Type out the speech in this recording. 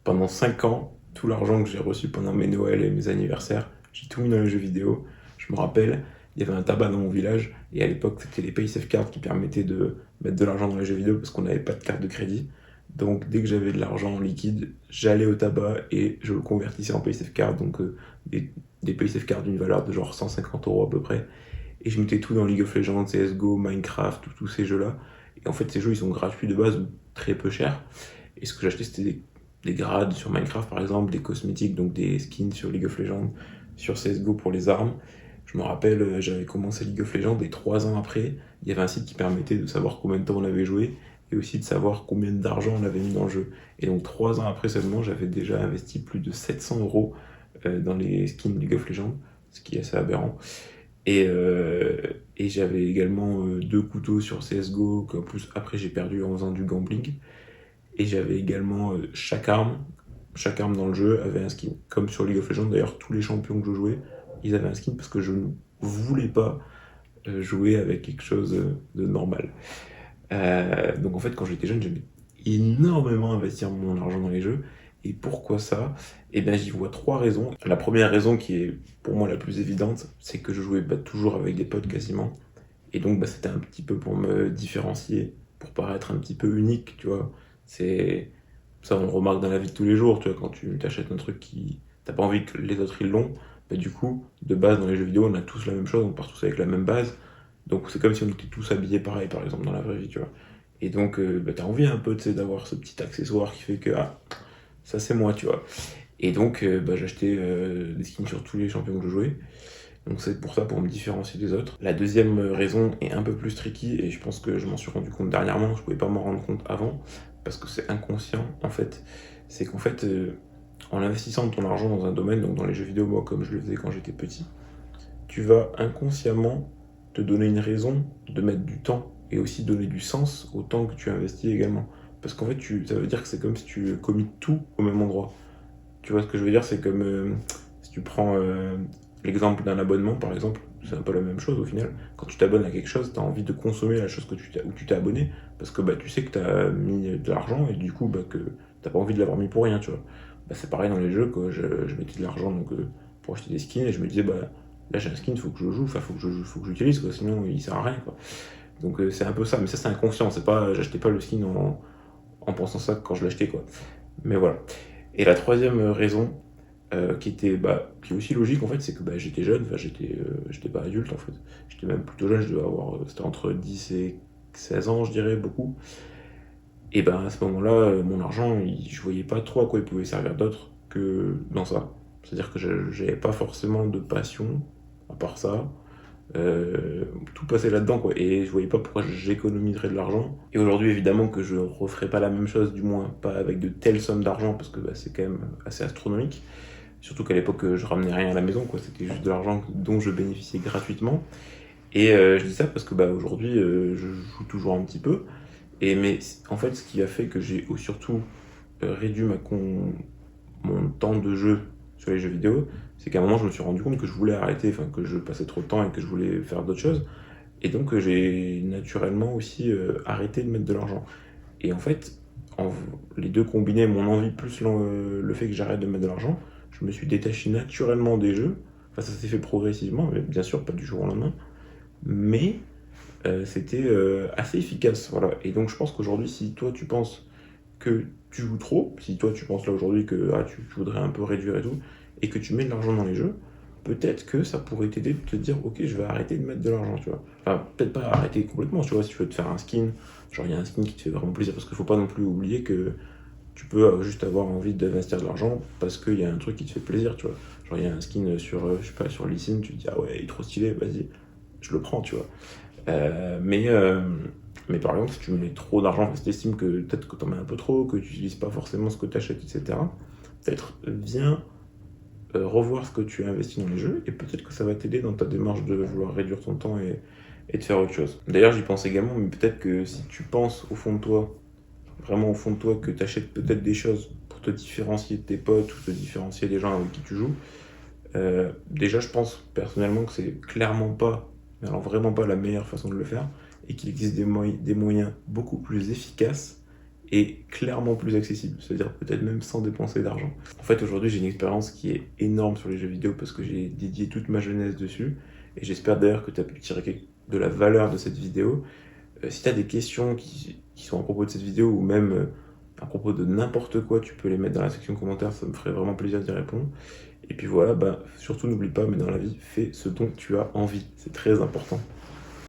pendant 5 ans, tout l'argent que j'ai reçu pendant mes Noëls et mes anniversaires, j'ai tout mis dans les jeux vidéo. Je me rappelle, il y avait un tabac dans mon village, et à l'époque, c'était les PaySafeCard qui permettaient de mettre de l'argent dans les jeux vidéo parce qu'on n'avait pas de carte de crédit. Donc dès que j'avais de l'argent en liquide, j'allais au tabac et je le convertissais en PaySafeCard, donc des PaySafeCard d'une valeur de genre 150 euros à peu près. Et je mettais tout dans League of Legends, CSGO, Minecraft, tous ces jeux-là. Et en fait, ces jeux, ils sont gratuits de base ou très peu chers. Et ce que j'achetais, c'était des grades sur Minecraft, par exemple, des cosmétiques, donc des skins sur League of Legends, sur CSGO pour les armes. Je me rappelle, j'avais commencé League of Legends et 3 ans après, il y avait un site qui permettait de savoir combien de temps on avait joué et aussi de savoir combien d'argent on avait mis dans le jeu. Et donc 3 ans après seulement, j'avais déjà investi plus de 700 euros dans les skins League of Legends, ce qui est assez aberrant. Et j'avais également 2 couteaux sur CSGO, qu'en plus après j'ai perdu en faisant du gambling. Et j'avais également chaque arme dans le jeu avait un skin. Comme sur League of Legends, d'ailleurs, tous les champions que je jouais, ils avaient un skin parce que je ne voulais pas jouer avec quelque chose de normal. Donc en fait, quand j'étais jeune, j'aimais énormément investir mon argent dans les jeux. Et pourquoi ça? Eh bien, j'y vois 3 raisons. La première raison, qui est pour moi la plus évidente, c'est que je jouais toujours avec des potes quasiment. Et donc, c'était un petit peu pour me différencier, pour paraître un petit peu unique, tu vois. C'est ça, on le remarque dans la vie de tous les jours, tu vois, quand tu t'achètes un truc qui t'as pas envie que les autres ils l'ont, du coup, de base dans les jeux vidéo, on a tous la même chose, on part tous avec la même base. Donc c'est comme si on était tous habillés pareil, par exemple, dans la vraie vie, tu vois. Et donc, t'as envie un peu, tu sais, d'avoir ce petit accessoire qui fait que, ah, ça c'est moi, tu vois. Et donc, j'achetais des skins sur tous les champions que je jouais. Donc c'est pour ça, pour me différencier des autres. La deuxième raison est un peu plus tricky, et je pense que je m'en suis rendu compte dernièrement, je pouvais pas m'en rendre compte avant, parce que c'est inconscient en fait. C'est qu'en fait, en investissant ton argent dans un domaine, donc dans les jeux vidéo, moi comme je le faisais quand j'étais petit, tu vas inconsciemment te donner une raison de mettre du temps, et aussi donner du sens au temps que tu investis également. Parce qu'en fait, ça veut dire que c'est comme si tu commis tout au même endroit. Tu vois ce que je veux dire? C'est comme si tu prends l'exemple d'un abonnement, par exemple, c'est un peu la même chose au final. Quand tu t'abonnes à quelque chose, tu as envie de consommer la chose où tu t'es abonné, parce que tu sais que tu as mis de l'argent et du coup que t'as pas envie de l'avoir mis pour rien, tu vois. C'est pareil dans les jeux, que je mettais de l'argent donc, pour acheter des skins et je me disais, là j'ai un skin, il faut que je joue, enfin faut que j'utilise, quoi, sinon il sert à rien, quoi. Donc c'est un peu ça, mais ça c'est inconscient, c'est pas, j'achetais pas le skin en pensant ça quand je l'achetais, quoi. Mais voilà. Et la troisième raison, qui est aussi logique en fait, c'est que j'étais jeune, enfin j'étais pas adulte en fait, j'étais même plutôt jeune, je devais avoir, c'était entre 10 et 16 ans je dirais, beaucoup. Et à ce moment-là, mon argent, je voyais pas trop à quoi il pouvait servir d'autre que dans ça. C'est-à-dire que j'avais pas forcément de passion à part ça. Tout passait là-dedans quoi, et je voyais pas pourquoi j'économiserais de l'argent. Et aujourd'hui évidemment que je referai pas la même chose, du moins pas avec de telles sommes d'argent, parce que c'est quand même assez astronomique. Surtout qu'à l'époque je ramenais rien à la maison, quoi, c'était juste de l'argent dont je bénéficiais gratuitement. Et je dis ça parce que aujourd'hui je joue toujours un petit peu, mais en fait ce qui a fait que j'ai surtout réduit mon temps de jeu sur les jeux vidéo, c'est qu'à un moment je me suis rendu compte que je voulais arrêter, enfin que je passais trop de temps et que je voulais faire d'autres choses. Et donc j'ai naturellement aussi arrêté de mettre de l'argent. Et en fait, en- les deux combinés, mon envie plus le fait que j'arrête de mettre de l'argent, je me suis détaché naturellement des jeux. Enfin ça s'est fait progressivement, mais bien sûr pas du jour au lendemain. Mais c'était assez efficace, voilà. Et donc je pense qu'aujourd'hui, si toi tu penses que tu joues trop, si toi tu penses là aujourd'hui que tu voudrais un peu réduire et tout, et que tu mets de l'argent dans les jeux, peut-être que ça pourrait t'aider de te dire, ok, je vais arrêter de mettre de l'argent, tu vois. Enfin, peut-être pas arrêter complètement, tu vois, si tu veux te faire un skin, genre il y a un skin qui te fait vraiment plaisir, parce qu'il faut pas non plus oublier que tu peux juste avoir envie d'investir de l'argent parce qu'il y a un truc qui te fait plaisir, tu vois. Genre il y a un skin sur, je sais pas, sur Lee Sin, tu te dis, ah ouais, il est trop stylé, vas-y, je le prends, tu vois. Mais par exemple, si tu mets trop d'argent, si tu estimes que peut-être que tu en mets un peu trop, que tu n'utilises pas forcément ce que tu achètes, etc., peut-être viens revoir ce que tu as investi dans les jeux et peut-être que ça va t'aider dans ta démarche de vouloir réduire ton temps et de faire autre chose. D'ailleurs, j'y pense également, mais peut-être que si tu penses au fond de toi, vraiment au fond de toi, que tu achètes peut-être des choses pour te différencier de tes potes ou te différencier des gens avec qui tu joues, déjà, je pense personnellement que c'est clairement pas, mais alors vraiment pas la meilleure façon de le faire, et qu'il existe des moyens beaucoup plus efficaces est clairement plus accessible, c'est-à-dire peut-être même sans dépenser d'argent. En fait, aujourd'hui, j'ai une expérience qui est énorme sur les jeux vidéo parce que j'ai dédié toute ma jeunesse dessus, et j'espère d'ailleurs que tu as pu tirer de la valeur de cette vidéo. Si tu as des questions qui sont à propos de cette vidéo, ou même à propos de n'importe quoi, tu peux les mettre dans la section commentaires, ça me ferait vraiment plaisir d'y répondre. Et puis voilà, surtout n'oublie pas, mais dans la vie, fais ce dont tu as envie, c'est très important.